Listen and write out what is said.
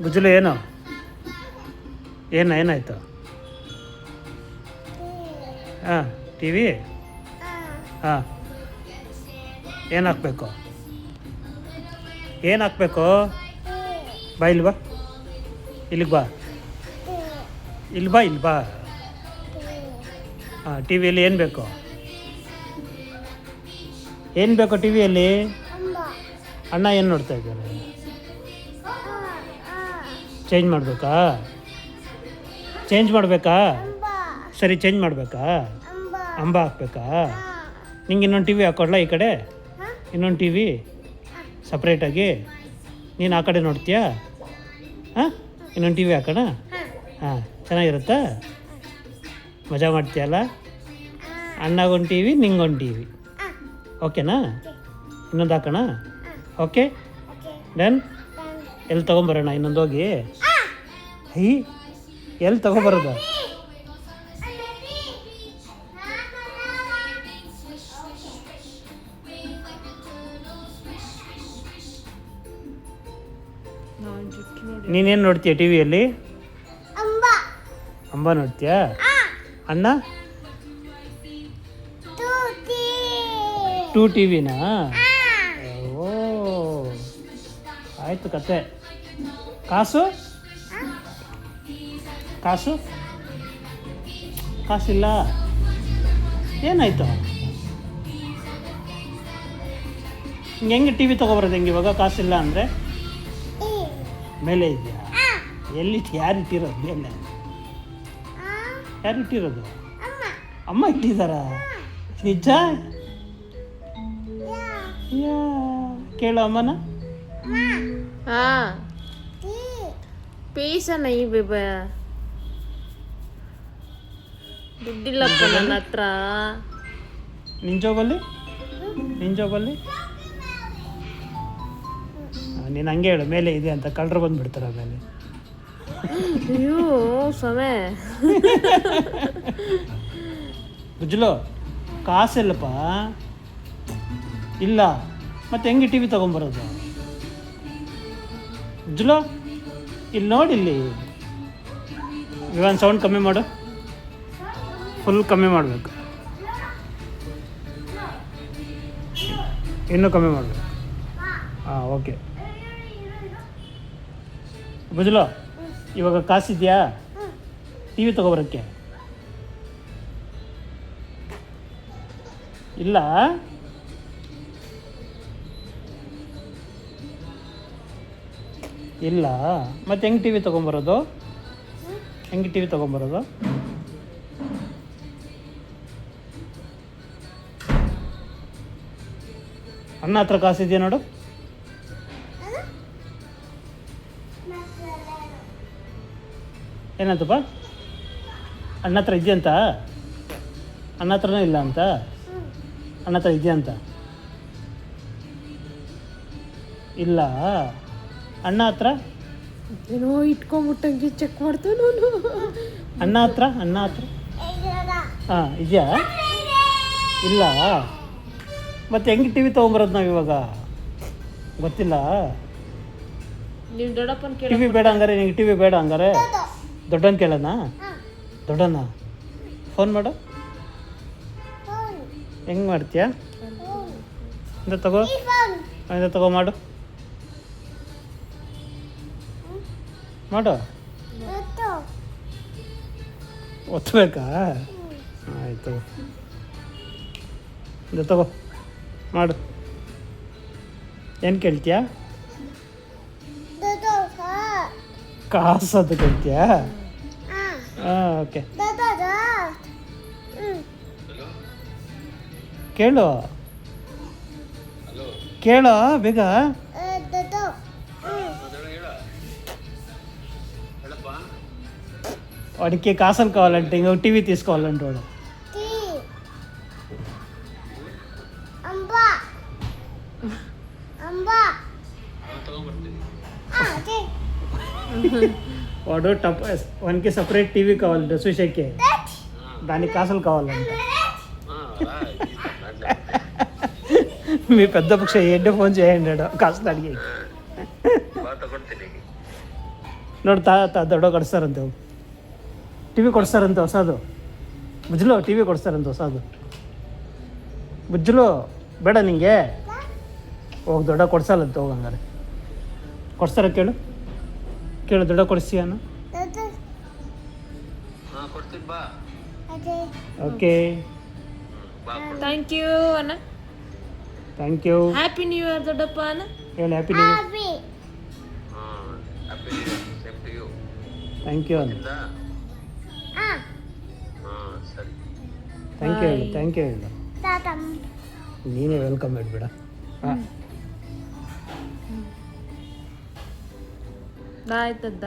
ಬುಜ್ಜಲು ಏನಾಯ್ತು? ಹಾಂ, T V. ಹಾಂ, ಏನು ಹಾಕ್ಬೇಕು? ಬಾ, ಇಲ್ಲಿ ಬಾ, ಇಲ್ಲಿ ಬಾ. ಹಾಂ, ಟಿ ವಿಯಲ್ಲಿ ಏನು ಬೇಕು ಟಿ ವಿಯಲ್ಲಿ? ಅಣ್ಣ ಏನು ನೋಡ್ತಾ ಇದ್ದಾನೆ? ಚೇಂಜ್ ಮಾಡಬೇಕಾ? ಸರಿ, ಚೇಂಜ್ ಮಾಡಬೇಕಾ? ಅಂಬ ಹಾಕ್ಬೇಕಾ? ನಿಂಗೆ ಇನ್ನೊಂದು ಟಿ ವಿ ಹಾಕ್ಕೊಡ್ಲಾ? ಈ ಕಡೆ ಇನ್ನೊಂದು ಟಿ ವಿ ಸಪ್ರೇಟಾಗಿ ನೀನು ಆ ಕಡೆ ನೋಡ್ತೀಯಾ? ಹಾಂ, ಇನ್ನೊಂದು ಟಿ ವಿ ಹಾಕೋಣ? ಹಾಂ, ಚೆನ್ನಾಗಿರುತ್ತಾ? ಮಜಾ ಮಾಡ್ತೀಯಲ್ಲ? ಅಣ್ಣಗೊಂದು ಟಿ ವಿ, ನಿಂಗೊಂದು ಟಿ ವಿ. ಓಕೆನಾ? ಇನ್ನೊಂದು ಹಾಕೋಣ? Okay, done. ಎಲ್ಲಿ ತೊಗೊಂಬರೋಣ ಇನ್ನೊಂದು ಹೋಗಿ? ಎಲ್ಲಿ ತೊಗೊಬರೋದು? ನೀನೇನು ನೋಡ್ತೀಯ ಟಿ ವಿಯಲ್ಲಿ? ಅಂಬ ನೋಡ್ತೀಯಾ? ಅಣ್ಣ 2 ಟಿ ವಿನಾ? ಓ, ಆಯಿತು ಕತೆ. ಕಾಸಿಲ್ಲ? ಏನಾಯಿತು? ಹೆಂಗೆ ಟಿ ವಿ ತೊಗೊಬರೋದು ಇವಾಗ? ಕಾಸಿಲ್ಲ ಅಂದರೆ? ಮೇಲೆ ಇದೆಯಾ? ಎಲ್ಲಿ? ಯಾರು ಇಟ್ಟಿರೋದು ಮೇಲೆ? ಅಮ್ಮ ಇಟ್ಟಿದ್ದಾರಾ? ನಿಜ? ಕೇಳು ಅಮ್ಮನ. ಪೀಸನ ಈ ದುಡ್ಡಿಲ್ಲಪ್ಪ ನನ್ನ ಹತ್ರ. ನಿನ್ ಜೋಬಲ್ಲಿ ನೀನು ಹಂಗೆ ಹೇಳು, ಮೇಲೆ ಇದೆ ಅಂತ. ಕಳ್ಳರು ಬಂದುಬಿಡ್ತಾರೆ ಆಮೇಲೆ. ಅಯ್ಯೋ ಸಮಯ. ಬುಜ್ಜಲು, ಕಾಸಿಲ್ಲಪ್ಪ. ಇಲ್ಲ ಮತ್ತೆ ಹೆಂಗೆ ಟಿ ವಿ ತೊಗೊಂಬರೋದು? ಬುಜ್ಜಲು, ಇಲ್ಲಿ ನೋಡಿಲ್ಲಿ. ಇವನ್ ಸೌಂಡ್ ಕಮ್ಮಿ ಮಾಡು, ಫುಲ್ ಕಮ್ಮಿ ಮಾಡಬೇಕು. ಇನ್ನೂ ಕಮ್ಮಿ ಮಾಡಬೇಕು. ಹಾಂ, ಓಕೆ. ಬುಜ್ಜಲು, ಇವಾಗ ಕಾಸಿದೆಯಾ ಟಿ ವಿ ತೊಗೊಬರೋಕ್ಕೆ? ಇಲ್ಲ? ಮತ್ತೆ ಹೆಂಗೆ ಟಿ ವಿ ತೊಗೊಂಬರೋದು? ಅಣ್ಣ ಹತ್ರ ಕಾಸಿದೆಯಾ ನೋಡು. ಏನಾಯ್ತಪ್ಪ? ಅಣ್ಣ ಹತ್ರ ಇದೆಯಂತ? ಅಣ್ಣ ಹತ್ರನೂ ಇಲ್ಲ ಅಂತ? ಅಣ್ಣ ಹತ್ರ ಇದೆಯಂತ? ಇಲ್ಲ. ಅಣ್ಣ ಹತ್ರ ಏನೋ ಇಟ್ಕೊಂಡ್ಬಿಟ್ಟಂಗೆ ಚೆಕ್ ಮಾಡ್ತಾನೆ ನಾನು. ಅಣ್ಣ ಹತ್ರ ಹಾಂ, ಇದೆಯಾ? ಇಲ್ಲ. ಮತ್ತೆ ಹೆಂಗೆ ಟಿ ವಿ ತೊಗೊಂಬರೋದು ನಾವು ಇವಾಗ? ಗೊತ್ತಿಲ್ಲ. ನೀವು ದೊಡ್ಡಪ್ಪನ ಟಿ ವಿ ಬೇಡ ಹಂಗಾರೆ? ನಿಂಗೆ ಟಿ ವಿ ಬೇಡ ಹಂಗಾರೆ? ದೊಡ್ಡನ ಕೇಳೋಣ? ದೊಡ್ಡನ ಫೋನ್ ಮಾಡು. ಹೆಂಗೆ ಮಾಡ್ತೀಯಾ? ತಗೋ ಮಾಡು. ಒತ್ತಬೇಕಾ? ಆಯಿತು, ತಗೋ ಮಾಡು. ಏನು ಕೇಳ್ತೀಯಾ? ಕಾಸು ಅದು ಕೇಳ್ತೀಯಾ? ಹಾಂ, ಓಕೆ. ಕೇಳು ಬೇಗ. వాడికి కాసం కావాలంటే ఇంకో టీవీ తీసుకోవాలంటే వాడు. వాడు వానికి సపరేట్ టీవీ కావాలంటే సుషకి, దానికి కాసులు కావాలంటే. మీ పెద్ద పక్ష ఏంటో ఫోన్ చేయండి కాసులు అడిగి. ನೋಡಿ ದೊಡ್ಡ ಕೊಡಿಸ್ತಾರಂತೆ ಹೋಗಿ ಟಿ ವಿ ಕೊಡಿಸ್ತಾರಂತೆ ಹೊಸದು. ಬುಜ್ಜಲು ಟಿ ವಿ ಕೊಡಿಸ್ತಾರಂತೆ ಹೊಸದು. ಬುಜ್ಜಲು ಬೇಡ ನಿಂಗೆ ಹೋಗಿ ದೊಡ್ಡ ಕೊಡ್ಸಲ್ಲಂತೆ ಹೋಗಂಗಾರೆ. ಕೊಡ್ಸ್ತಾರ ಕೇಳು ದೊಡ್ಡ ಕೊಡಿಸ್ತೀಯನು? ಓಕೆ ಥ್ಯಾಂಕ್ ಯು ಅಣ್ಣ. Thank you. Happy new year ದೊಡ್ಡಪ್ಪ ಅಣ್ಣ. ಹೇಳಿ happy new year. Thank you ಅಣ್ಣ. ಥ್ಯಾಂಕ್ ಯು ಹೇಳು. ಥ್ಯಾಂಕ್ ಯು ಹೇಳು. ನೀನೇ ವೆಲ್ಕಮ್ ಹೇಳ್ಬೇಡ. ಹಾಂ ಆಯ್ತದ್ದ.